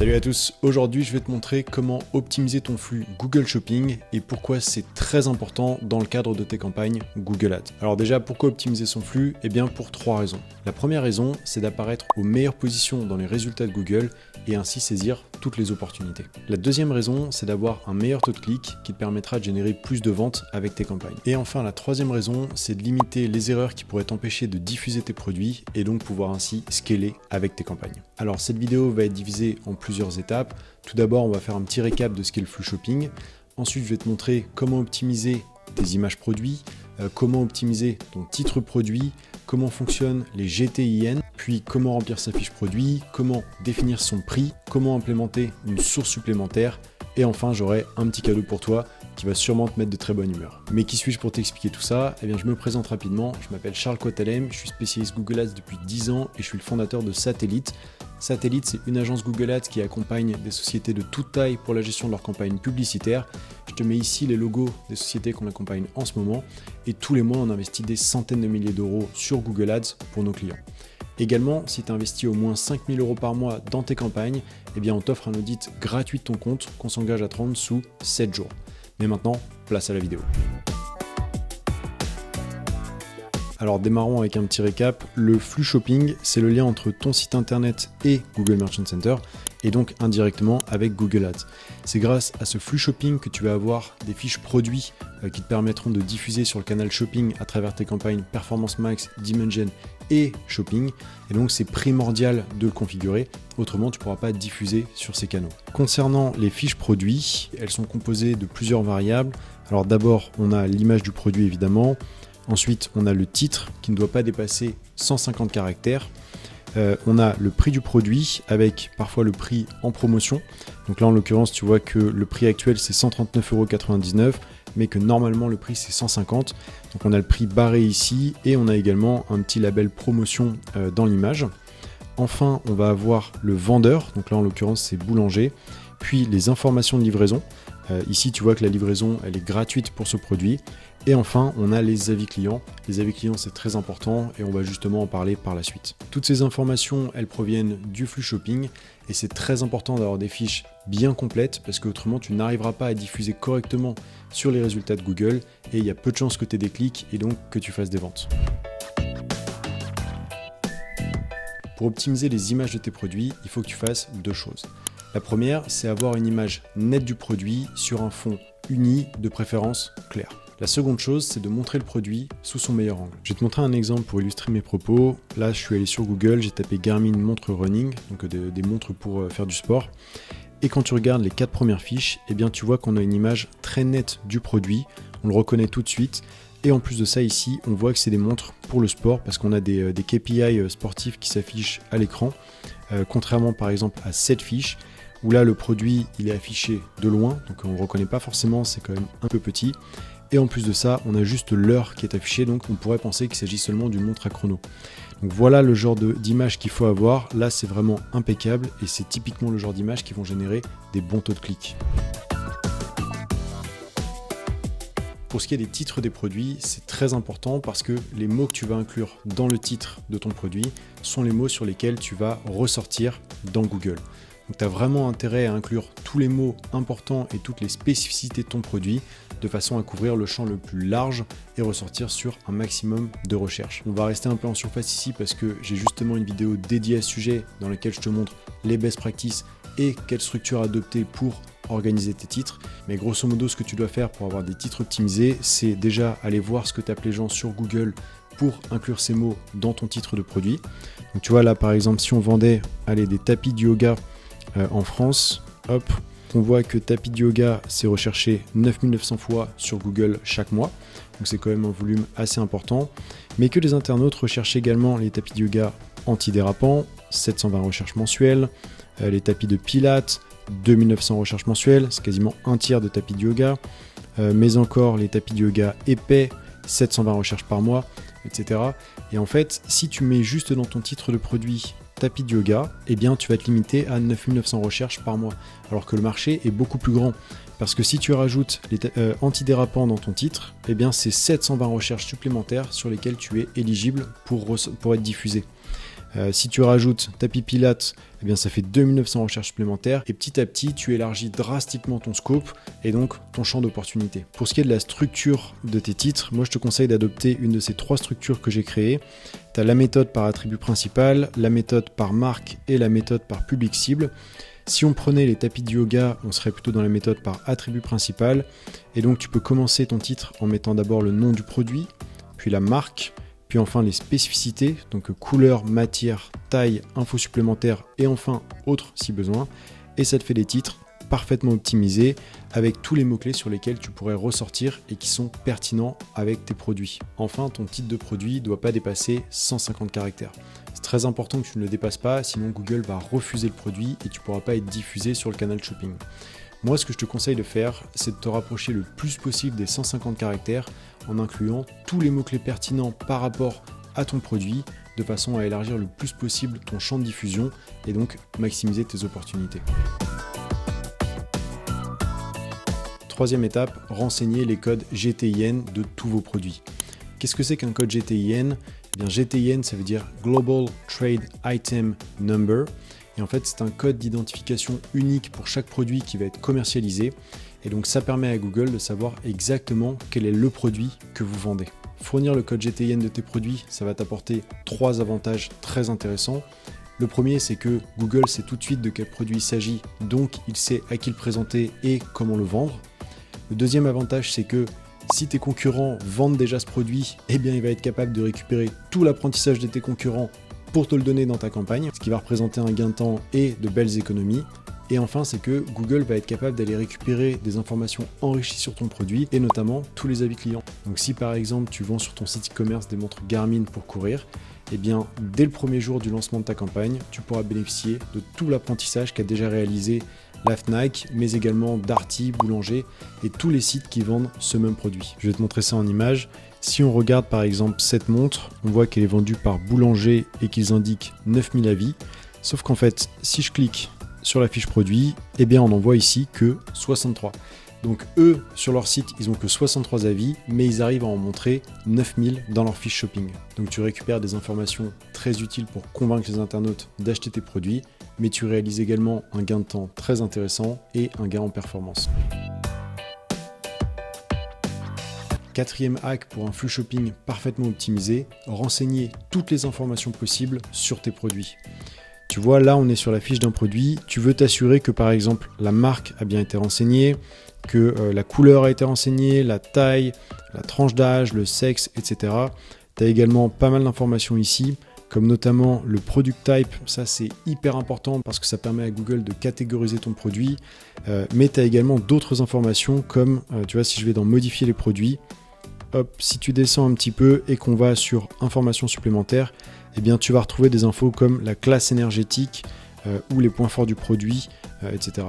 Salut à tous, aujourd'hui je vais te montrer comment optimiser ton flux Google Shopping et pourquoi c'est très important dans le cadre de tes campagnes Google Ads. Alors déjà, pourquoi optimiser son flux? Eh bien pour 3 raisons. La première raison, c'est d'apparaître aux meilleures positions dans les résultats de Google et ainsi saisir toutes les opportunités. La deuxième raison, c'est d'avoir un meilleur taux de clic qui te permettra de générer plus de ventes avec tes campagnes. Et enfin, la troisième raison, c'est de limiter les erreurs qui pourraient t'empêcher de diffuser tes produits et donc pouvoir ainsi scaler avec tes campagnes. Alors cette vidéo va être divisée en plusieurs étapes. Tout d'abord, on va faire un petit récap de ce qu'est le flux shopping. Ensuite, je vais te montrer comment optimiser tes images produits, comment optimiser ton titre produit, comment fonctionnent les GTIN, puis comment remplir sa fiche produit, comment définir son prix, comment implémenter une source supplémentaire, et enfin j'aurai un petit cadeau pour toi qui va sûrement te mettre de très bonne humeur. Mais qui suis-je pour t'expliquer tout ça? Eh bien je me présente rapidement, je m'appelle Charles Cotalem, je suis spécialiste Google Ads depuis 10 ans et je suis le fondateur de Satellite. Satellite, c'est une agence Google Ads qui accompagne des sociétés de toute taille pour la gestion de leurs campagnes publicitaires. Je te mets ici les logos des sociétés qu'on accompagne en ce moment et tous les mois on investit des centaines de milliers d'euros sur Google Ads pour nos clients. Également, si tu investis au moins 5 000 € par mois dans tes campagnes, eh bien on t'offre un audit gratuit de ton compte qu'on s'engage à te rendre sous 7 jours. Mais maintenant, place à la vidéo. Alors démarrons avec un petit récap. Le flux shopping, c'est le lien entre ton site internet et Google Merchant Center et donc indirectement avec Google Ads. C'est grâce à ce flux shopping que tu vas avoir des fiches produits qui te permettront de diffuser sur le canal shopping à travers tes campagnes Performance Max, Dimension et Shopping. Et donc c'est primordial de le configurer, autrement tu ne pourras pas diffuser sur ces canaux. Concernant les fiches produits, elles sont composées de plusieurs variables. Alors d'abord, on a l'image du produit évidemment. Ensuite, on a le titre qui ne doit pas dépasser 150 caractères. On a le prix du produit avec parfois le prix en promotion. Donc là, en l'occurrence, tu vois que le prix actuel, c'est 139,99 €, mais que normalement, le prix, c'est 150 €. Donc on a le prix barré ici et on a également un petit label promotion dans l'image. Enfin, on va avoir le vendeur. Donc là, en l'occurrence, c'est boulanger. Puis les informations de livraison. Ici, tu vois que la livraison, elle est gratuite pour ce produit. Et enfin, on a les avis clients. Les avis clients, c'est très important et on va justement en parler par la suite. Toutes ces informations, elles proviennent du flux shopping et c'est très important d'avoir des fiches bien complètes parce qu'autrement, tu n'arriveras pas à diffuser correctement sur les résultats de Google et il y a peu de chances que tu aies des clics et donc que tu fasses des ventes. Pour optimiser les images de tes produits, il faut que tu fasses deux choses. La première, c'est avoir une image nette du produit sur un fond uni, de préférence clair. La seconde chose, c'est de montrer le produit sous son meilleur angle. Je vais te montrer un exemple pour illustrer mes propos. Là, je suis allé sur Google, j'ai tapé Garmin montre running, donc des montres pour faire du sport. Et quand tu regardes les 4 premières fiches, eh bien, tu vois qu'on a une image très nette du produit. On le reconnaît tout de suite. Et en plus de ça, ici, on voit que c'est des montres pour le sport parce qu'on a des KPI sportifs qui s'affichent à l'écran. Contrairement par exemple à cette fiche, où là, le produit, il est affiché de loin. Donc on ne le reconnaît pas forcément, c'est quand même un peu petit. Et en plus de ça, on a juste l'heure qui est affichée, donc on pourrait penser qu'il s'agit seulement d'une montre à chrono. Donc voilà le genre d'image qu'il faut avoir. Là, c'est vraiment impeccable et c'est typiquement le genre d'image qui vont générer des bons taux de clic. Pour ce qui est des titres des produits, c'est très important parce que les mots que tu vas inclure dans le titre de ton produit sont les mots sur lesquels tu vas ressortir dans Google. Donc tu as vraiment intérêt à inclure tous les mots importants et toutes les spécificités de ton produit de façon à couvrir le champ le plus large et ressortir sur un maximum de recherches. On va rester un peu en surface ici parce que j'ai justement une vidéo dédiée à ce sujet dans laquelle je te montre les best practices et quelle structure adopter pour organiser tes titres. Mais grosso modo, ce que tu dois faire pour avoir des titres optimisés, c'est déjà aller voir ce que tapent les gens sur Google pour inclure ces mots dans ton titre de produit. Donc tu vois là par exemple, si on vendait des tapis de yoga en France, hop, on voit que tapis de yoga c'est recherché 9900 fois sur Google chaque mois, donc c'est quand même un volume assez important, mais que les internautes recherchent également les tapis de yoga antidérapants, 720 recherches mensuelles, les tapis de pilates, 2900 recherches mensuelles, c'est quasiment un tiers de tapis de yoga, mais encore les tapis de yoga épais, 720 recherches par mois, etc. Et en fait, si tu mets juste dans ton titre de produit tapis de yoga, eh bien tu vas te limiter à 9900 recherches par mois, alors que le marché est beaucoup plus grand. Parce que si tu rajoutes les antidérapants dans ton titre, eh bien c'est 720 recherches supplémentaires sur lesquelles tu es éligible pour être diffusé. Si tu rajoutes tapis pilates, eh bien ça fait 2900 recherches supplémentaires et petit à petit tu élargis drastiquement ton scope et donc ton champ d'opportunité. Pour ce qui est de la structure de tes titres, moi je te conseille d'adopter une de ces 3 structures que j'ai créées. Tu as la méthode par attribut principal, la méthode par marque et la méthode par public cible. Si on prenait les tapis de yoga, on serait plutôt dans la méthode par attribut principal et donc tu peux commencer ton titre en mettant d'abord le nom du produit, puis la marque, puis enfin les spécificités, donc couleur, matière, taille, infos supplémentaires et enfin autres si besoin. Et ça te fait des titres parfaitement optimisés avec tous les mots-clés sur lesquels tu pourrais ressortir et qui sont pertinents avec tes produits. Enfin, ton titre de produit ne doit pas dépasser 150 caractères. C'est très important que tu ne le dépasses pas, sinon Google va refuser le produit et tu ne pourras pas être diffusé sur le canal shopping. Moi, ce que je te conseille de faire, c'est de te rapprocher le plus possible des 150 caractères en incluant tous les mots-clés pertinents par rapport à ton produit, de façon à élargir le plus possible ton champ de diffusion et donc maximiser tes opportunités. Troisième étape, renseigner les codes GTIN de tous vos produits. Qu'est-ce que c'est qu'un code GTIN ? Eh bien, GTIN, ça veut dire Global Trade Item Number. Et en fait, c'est un code d'identification unique pour chaque produit qui va être commercialisé. Et donc, ça permet à Google de savoir exactement quel est le produit que vous vendez. Fournir le code GTIN de tes produits, ça va t'apporter 3 avantages très intéressants. Le premier, c'est que Google sait tout de suite de quel produit il s'agit, donc il sait à qui le présenter et comment le vendre. Le deuxième avantage, c'est que si tes concurrents vendent déjà ce produit, eh bien, il va être capable de récupérer tout l'apprentissage de tes concurrents pour te le donner dans ta campagne, ce qui va représenter un gain de temps et de belles économies. Et enfin, c'est que Google va être capable d'aller récupérer des informations enrichies sur ton produit et notamment tous les avis clients. Donc si par exemple tu vends sur ton site e-commerce des montres Garmin pour courir, eh bien dès le premier jour du lancement de ta campagne, tu pourras bénéficier de tout l'apprentissage qu'a déjà réalisé la Fnac, mais également Darty, Boulanger et tous les sites qui vendent ce même produit. Je vais te montrer ça en image. Si on regarde par exemple cette montre, on voit qu'elle est vendue par Boulanger et qu'ils indiquent 9000 avis. Sauf qu'en fait, si je clique sur la fiche produit, eh bien on en voit ici que 63. Donc eux, sur leur site, ils n'ont que 63 avis, mais ils arrivent à en montrer 9000 dans leur fiche shopping. Donc tu récupères des informations très utiles pour convaincre les internautes d'acheter tes produits, mais tu réalises également un gain de temps très intéressant et un gain en performance. Quatrième hack pour un flux shopping parfaitement optimisé, renseigner toutes les informations possibles sur tes produits. Tu vois, là on est sur la fiche d'un produit, tu veux t'assurer que par exemple la marque a bien été renseignée, que la couleur a été renseignée, la taille, la tranche d'âge, le sexe, etc. Tu as également pas mal d'informations ici, comme notamment le product type, ça c'est hyper important parce que ça permet à Google de catégoriser ton produit, mais tu as également d'autres informations comme, tu vois, si je vais dans modifier les produits, hop, si tu descends un petit peu et qu'on va sur informations supplémentaires, eh bien tu vas retrouver des infos comme la classe énergétique ou les points forts du produit, etc.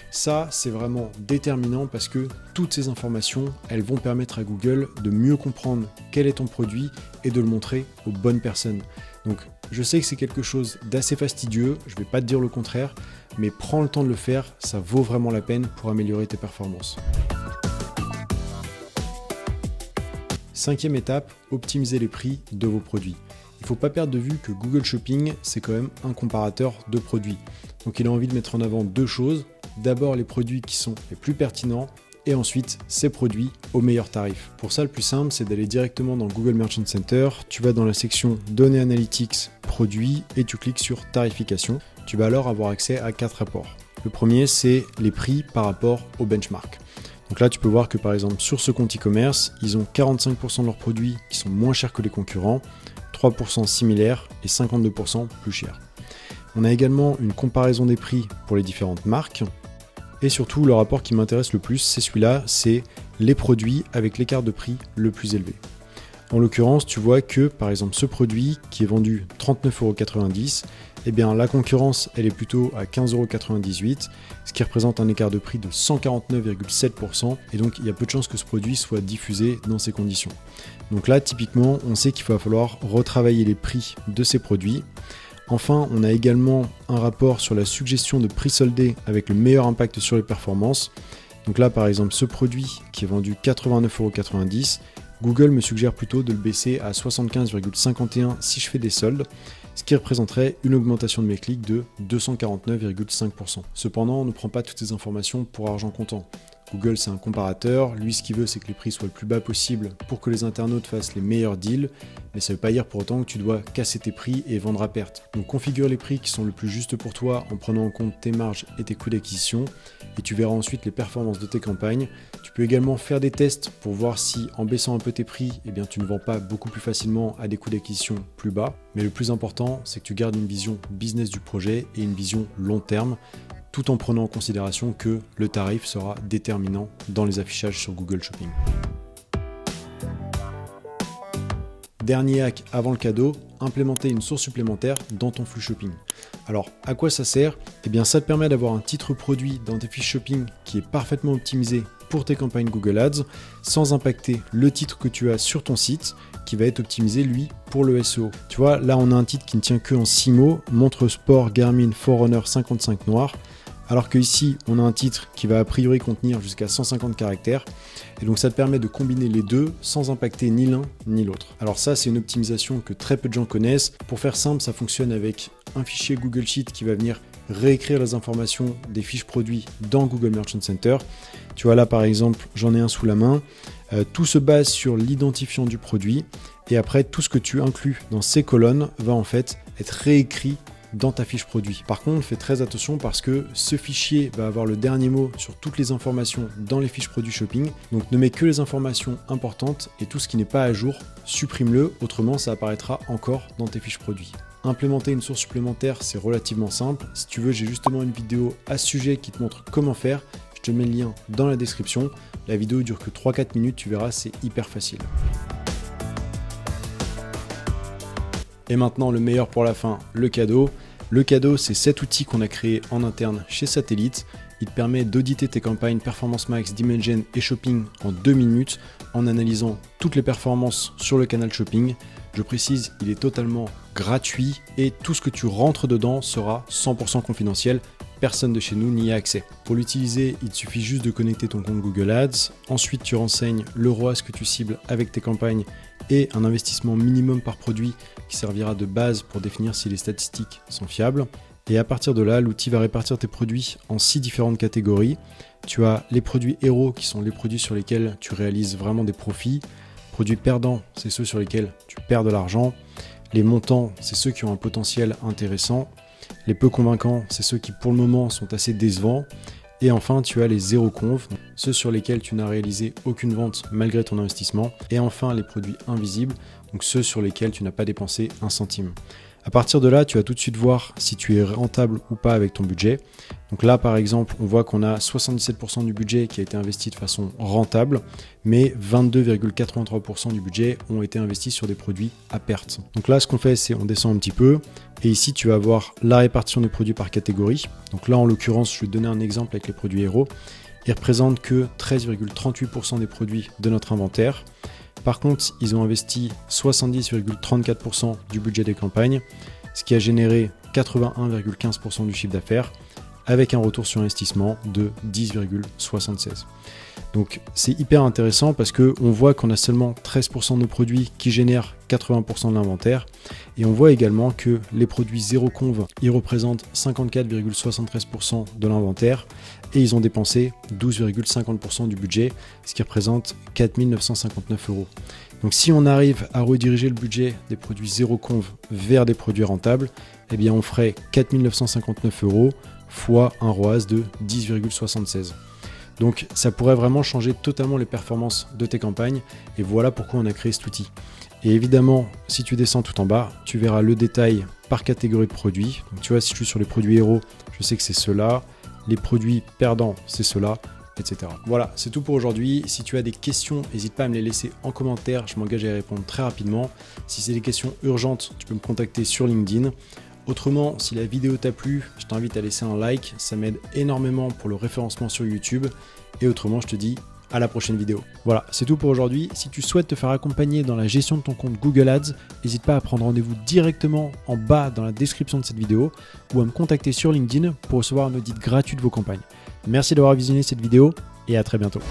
Ça, c'est vraiment déterminant parce que toutes ces informations, elles vont permettre à Google de mieux comprendre quel est ton produit et de le montrer aux bonnes personnes. Donc, je sais que c'est quelque chose d'assez fastidieux, je ne vais pas te dire le contraire, mais prends le temps de le faire, ça vaut vraiment la peine pour améliorer tes performances. Cinquième étape, optimiser les prix de vos produits. Il ne faut pas perdre de vue que Google Shopping, c'est quand même un comparateur de produits. Donc il a envie de mettre en avant 2 choses. D'abord les produits qui sont les plus pertinents et ensuite ces produits au meilleur tarif. Pour ça, le plus simple, c'est d'aller directement dans Google Merchant Center. Tu vas dans la section Données Analytics, Produits et tu cliques sur Tarification. Tu vas alors avoir accès à 4 rapports. Le premier, c'est les prix par rapport au benchmark. Donc là, tu peux voir que par exemple sur ce compte e-commerce, ils ont 45% de leurs produits qui sont moins chers que les concurrents, 3% similaires et 52% plus chers. On a également une comparaison des prix pour les différentes marques. Et surtout, le rapport qui m'intéresse le plus, c'est celui-là, c'est les produits avec l'écart de prix le plus élevé. En l'occurrence, tu vois que par exemple ce produit qui est vendu 39,90 €, eh bien la concurrence elle est plutôt à 15,98 €, ce qui représente un écart de prix de 149,7%, et donc il y a peu de chances que ce produit soit diffusé dans ces conditions. Donc là typiquement on sait qu'il va falloir retravailler les prix de ces produits. Enfin, on a également un rapport sur la suggestion de prix soldé avec le meilleur impact sur les performances. Donc là par exemple ce produit qui est vendu 89,90 €, Google me suggère plutôt de le baisser à 75,51 € si je fais des soldes. ce qui représenterait une augmentation de mes clics de 249,5%. Cependant, on ne prend pas toutes ces informations pour argent comptant. Google, c'est un comparateur. Lui, ce qu'il veut, c'est que les prix soient le plus bas possible pour que les internautes fassent les meilleurs deals. Mais ça ne veut pas dire pour autant que tu dois casser tes prix et vendre à perte. Donc, configure les prix qui sont le plus justes pour toi en prenant en compte tes marges et tes coûts d'acquisition. Et tu verras ensuite les performances de tes campagnes. Tu peux également faire des tests pour voir si, en baissant un peu tes prix, eh bien, tu ne vends pas beaucoup plus facilement à des coûts d'acquisition plus bas. Mais le plus important, c'est que tu gardes une vision business du projet et une vision long terme, tout en prenant en considération que le tarif sera déterminant dans les affichages sur Google Shopping. Dernier hack avant le cadeau, implémenter une source supplémentaire dans ton flux shopping. Alors, à quoi ça sert? Eh bien, ça te permet d'avoir un titre produit dans tes fiches shopping qui est parfaitement optimisé pour tes campagnes Google Ads, sans impacter le titre que tu as sur ton site, qui va être optimisé, lui, pour le SEO. Tu vois, là, on a un titre qui ne tient que en 6 mots, montre sport Garmin Forerunner 55 noir. Alors que ici, on a un titre qui va a priori contenir jusqu'à 150 caractères. Et donc ça te permet de combiner les deux sans impacter ni l'un ni l'autre. Alors ça, c'est une optimisation que très peu de gens connaissent. Pour faire simple, ça fonctionne avec un fichier Google Sheet qui va venir réécrire les informations des fiches produits dans Google Merchant Center. Tu vois là, par exemple, j'en ai un sous la main. Tout se base sur l'identifiant du produit. Et après, tout ce que tu inclus dans ces colonnes va en fait être réécrit dans ta fiche produit. Par contre, fais très attention parce que ce fichier va avoir le dernier mot sur toutes les informations dans les fiches produits shopping. Donc ne mets que les informations importantes et tout ce qui n'est pas à jour, supprime-le, autrement ça apparaîtra encore dans tes fiches produits. Implémenter une source supplémentaire, c'est relativement simple. Si tu veux, j'ai justement une vidéo à ce sujet qui te montre comment faire. Je te mets le lien dans la description. La vidéo dure que 3-4 minutes, tu verras, c'est hyper facile. Et maintenant, le meilleur pour la fin, le cadeau. Le cadeau, c'est cet outil qu'on a créé en interne chez Satellite. Il te permet d'auditer tes campagnes Performance Max, Dimension et Shopping en 2 minutes en analysant toutes les performances sur le canal Shopping. Je précise, il est totalement gratuit et tout ce que tu rentres dedans sera 100% confidentiel. Personne de chez nous n'y a accès. Pour l'utiliser, il te suffit juste de connecter ton compte Google Ads. Ensuite, tu renseignes le ROAS que tu cibles avec tes campagnes et un investissement minimum par produit qui servira de base pour définir si les statistiques sont fiables. Et à partir de là, l'outil va répartir tes produits en 6 différentes catégories. Tu as les produits héros qui sont les produits sur lesquels tu réalises vraiment des profits. Produits perdants, c'est ceux sur lesquels tu perds de l'argent. Les montants, c'est ceux qui ont un potentiel intéressant. Les peu convaincants, c'est ceux qui pour le moment sont assez décevants. Et enfin, tu as les zéro conv, ceux sur lesquels tu n'as réalisé aucune vente malgré ton investissement. Et enfin, les produits invisibles, donc ceux sur lesquels tu n'as pas dépensé un centime. À partir de là, tu vas tout de suite voir si tu es rentable ou pas avec ton budget. Donc là, par exemple, on voit qu'on a 77% du budget qui a été investi de façon rentable, mais 22,83% du budget ont été investis sur des produits à perte. Donc là, ce qu'on fait, c'est on descend un petit peu. Et ici, tu vas voir la répartition des produits par catégorie. Donc là, en l'occurrence, je vais te donner un exemple avec les produits héros. Ils représentent que 13,38% des produits de notre inventaire. Par contre, ils ont investi 70,34% du budget des campagnes, ce qui a généré 81,15% du chiffre d'affaires, avec un retour sur investissement de 10,76. Donc c'est hyper intéressant parce qu'on voit qu'on a seulement 13% de nos produits qui génèrent 80% de l'inventaire, et on voit également que les produits zéro conv, ils représentent 54,73% de l'inventaire, et ils ont dépensé 12,50% du budget, ce qui représente 4 959 €. Donc si on arrive à rediriger le budget des produits zéro conv vers des produits rentables, eh bien on ferait 4 959 € fois un ROAS de 10,76. Donc ça pourrait vraiment changer totalement les performances de tes campagnes, et voilà pourquoi on a créé cet outil. Et évidemment, si tu descends tout en bas, tu verras le détail par catégorie de produits. Donc tu vois, si je suis sur les produits héros, je sais que c'est ceux-là. Les produits perdants, c'est ceux-là, etc. Voilà, c'est tout pour aujourd'hui. Si tu as des questions, n'hésite pas à me les laisser en commentaire. Je m'engage à y répondre très rapidement. Si c'est des questions urgentes, tu peux me contacter sur LinkedIn. Autrement, si la vidéo t'a plu, je t'invite à laisser un like. Ça m'aide énormément pour le référencement sur YouTube. Et autrement, je te dis à la prochaine vidéo. Voilà, c'est tout pour aujourd'hui. Si tu souhaites te faire accompagner dans la gestion de ton compte Google Ads, n'hésite pas à prendre rendez-vous directement en bas dans la description de cette vidéo ou à me contacter sur LinkedIn pour recevoir un audit gratuit de vos campagnes. Merci d'avoir visionné cette vidéo et à très bientôt.